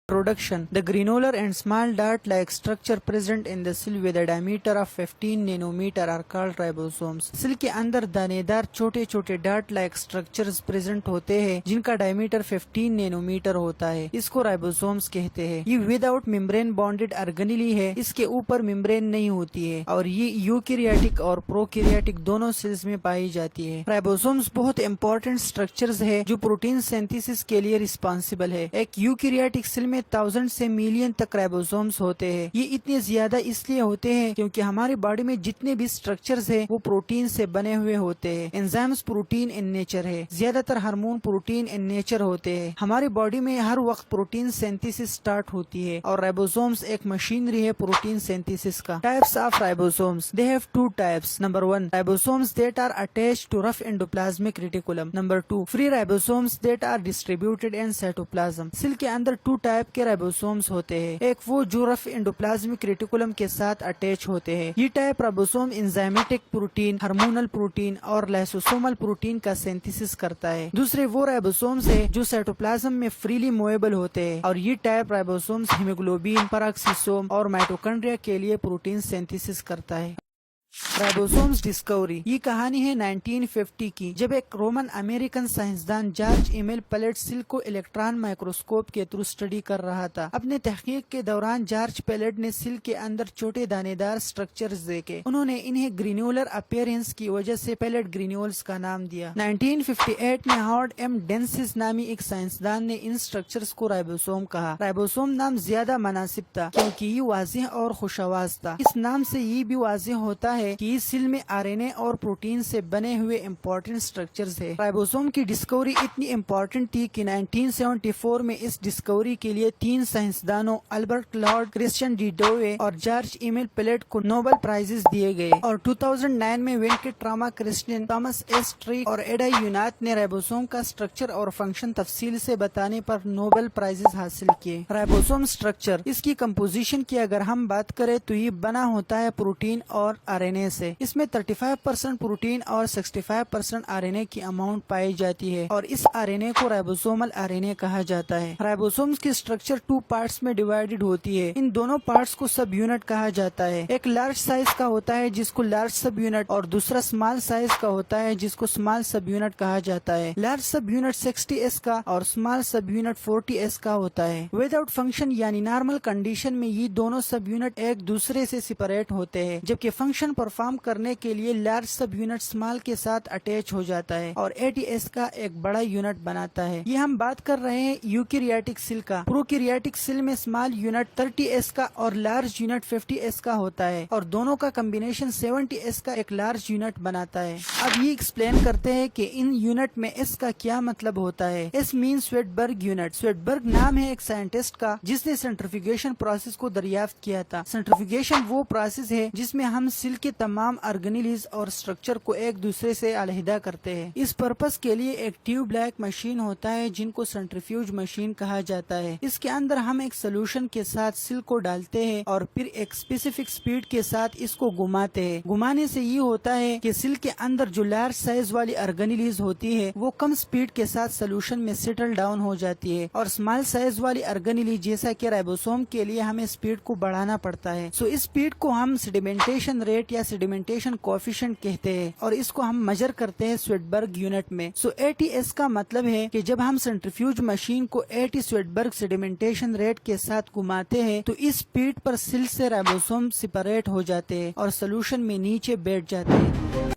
Introduction. The granular and small dart-like structure present in the cell with a diameter of 15 nanometer are called ribosomes. Cell के अंदर दानेदार छोटे छोटे dart like structures present होते हैं जिनका डायमीटर 15 नैनोमीटर होता है। इसको राइबोसोम्स कहते हैं। ये विदाउट मेम्ब्रेन बॉन्डेड ऑर्गेनेली है, इसके ऊपर मेम्ब्रेन नहीं होती है और ये यूकैरियोटिक और प्रोकैरियोटिक दोनों सेल्स में पाई जाती है। राइबोसोम्स बहुत इंपॉर्टेंट स्ट्रक्चर्स है जो प्रोटीन सिंथेसिस के लिए रिस्पॉन्सिबल है। एक यूकैरियोटिक सेल में 1000 से मिलियन तक राइबोसोम्स होते हैं। ये इतने ज्यादा इसलिए होते हैं क्योंकि हमारी बॉडी में जितने भी स्ट्रक्चर्स है वो प्रोटीन से बने हुए होते हैं। एंजाइम्स प्रोटीन इन नेचर है, ज्यादातर हार्मोन प्रोटीन इन नेचर होते हैं। हमारी बॉडी में हर वक्त प्रोटीन सिंथेसिस स्टार्ट होती है और राइबोसोम्स एक मशीनरी है प्रोटीन सिंथेसिस का। Types of ribosomes, they have two types. Number 1, ribosomes that are attached to rough endoplasmic reticulum. Number 2, free ribosomes that are distributed in cytoplasm. Cell के अंदर 2 type के ribosomes होते हैं। एक वो जो रफ एंडोप्लाज्मिक रेटिकुलम के साथ अटैच होते हैं। ये type ribosome enzymatic protein, hormonal protein और लाइसोसोमल प्रोटीन का सिंथेसिस करता है। दूसरे वो राइबोसोम्स है जो साइटोप्लाज्म में फ्रीली मूवेबल होते हैं और ये टाइप राइबोसोम्स हीमोग्लोबिन, पेरोक्सिसोम और माइटोकॉन्ड्रिया के लिए प्रोटीन सिंथेसिस करता है। राइबोसोम्स डिस्कवरी, ये कहानी है 1950 की, जब एक रोमन अमेरिकन साइंसदान जॉर्ज एमिल पैलेट सेल को इलेक्ट्रॉन माइक्रोस्कोप के थ्रू स्टडी कर रहा था। अपने तहकीक के दौरान जॉर्ज पैलेट ने सेल के अंदर छोटे दानेदार स्ट्रक्चर्स देखे। उन्होंने इन्हें ग्रेन्युलर अपीयरेंस की वजह से पैलेट ग्रेन्यूल्स का नाम दिया। 1958 में हार्वर्ड एम डेंसिस नामी एक साइंसदान ने इन स्ट्रक्चर्स को राइबोसोम कहा। राइबोसोम नाम ज्यादा मुनासिब था क्योंकि ये वाज़ेह और खुश आवाज था। इस नाम से ये भी वाज़ेह होता है कि इस सेल में आरएनए और प्रोटीन से बने हुए इम्पोर्टेंट स्ट्रक्चर्स है। राइबोसोम की डिस्कवरी इतनी इम्पोर्टेंट थी कि 1974 में इस डिस्कवरी के लिए 3 साइंसदानों अल्बर्ट लॉर्ड, क्रिश्चियन डी डोवे और जॉर्ज एमिल पैलेट को नोबेल प्राइजेस दिए गए। और 2009 में Venkatarama Krishnan, Thomas S tree और एडा यूनाथ ने राइबोसोम का स्ट्रक्चर और फंक्शन तफसील से बताने पर नोबेल प्राइजेस हासिल किए। राइबोसोम स्ट्रक्चर, इसकी कंपोजिशन की अगर हम बात करें तो ये बना होता है प्रोटीन और आरएनए से। इसमें 35% प्रोटीन और 65% आरएनए की अमाउंट पाई जाती है और इस आरएनए को राइबोसोमल आरएनए कहा जाता है। राइबोसोम्स की स्ट्रक्चर 2 पार्ट्स में डिवाइडेड होती है। इन दोनों पार्ट्स को सब यूनिट कहा जाता है। एक लार्ज साइज का होता है जिसको लार्ज सब यूनिट और दूसरा स्मॉल साइज का होता है जिसको स्मॉल सब यूनिट कहा जाता है। लार्ज सब यूनिट 60S का और स्मॉल सब यूनिट 40S का होता है। विदाउट फंक्शन यानी नॉर्मल कंडीशन में ये दोनों सब यूनिट एक दूसरे से सेपरेट होते हैं, जबकि फंक्शन परफॉर्म करने के लिए लार्ज सब यूनिट स्मॉल के साथ अटैच हो जाता है और 80S का एक बड़ा यूनिट बनाता है। ये हम बात कर रहे हैं यूकैरियोटिक सेल का। प्रोकैरियोटिक सेल में स्मॉल यूनिट 30S का और लार्ज यूनिट 50S का होता है और दोनों का कॉम्बिनेशन 70S का एक लार्ज यूनिट बनाता है। अब ये एक्सप्लेन करते हैं कि इन यूनिट में S का क्या मतलब होता है। S mean Svedberg unit. Svedberg नाम है एक साइंटिस्ट का जिसने सेंट्रिफ्यूगेशन प्रोसेस को दरियाफ्त किया था। सेंट्रिफ्यूगेशन वो प्रोसेस है जिसमें हम सेल के तमाम ऑर्गेनेलीज और स्ट्रक्चर को एक दूसरे से अलहदा करते हैं। इस पर्पस के लिए एक ट्यूब लाइक मशीन होता है जिनको सेंट्रीफ्यूज मशीन कहा जाता है। इसके अंदर हम एक सोल्यूशन के साथ सेल को डालते हैं और फिर एक स्पेसिफिक स्पीड के साथ इसको घुमाते हैं। घुमाने से ये होता है कि सेल के अंदर जो लार्ज साइज वाली ऑर्गेनेलीज होती है वो कम स्पीड के साथ सोल्यूशन में सेटल डाउन हो जाती है और स्मॉल साइज वाली ऑर्गेनेली जैसा कि राइबोसोम के लिए हमें स्पीड को बढ़ाना पड़ता है। सो इस स्पीड को हम सेडिमेंटेशन रेट या सेडिमेंटेशन कोएफिशिएंट कहते हैं और इसको हम मेजर करते हैं स्वेटबर्ग यूनिट में। सो 80S का मतलब है कि जब हम सेंट्रीफ्यूज मशीन को 80 स्वेटबर्ग सेडिमेंटेशन रेट के साथ घुमाते हैं तो इस स्पीड पर सेल से राइबोसोम सेपरेट हो जाते हैं और सोल्यूशन में नीचे बैठ जाते हैं।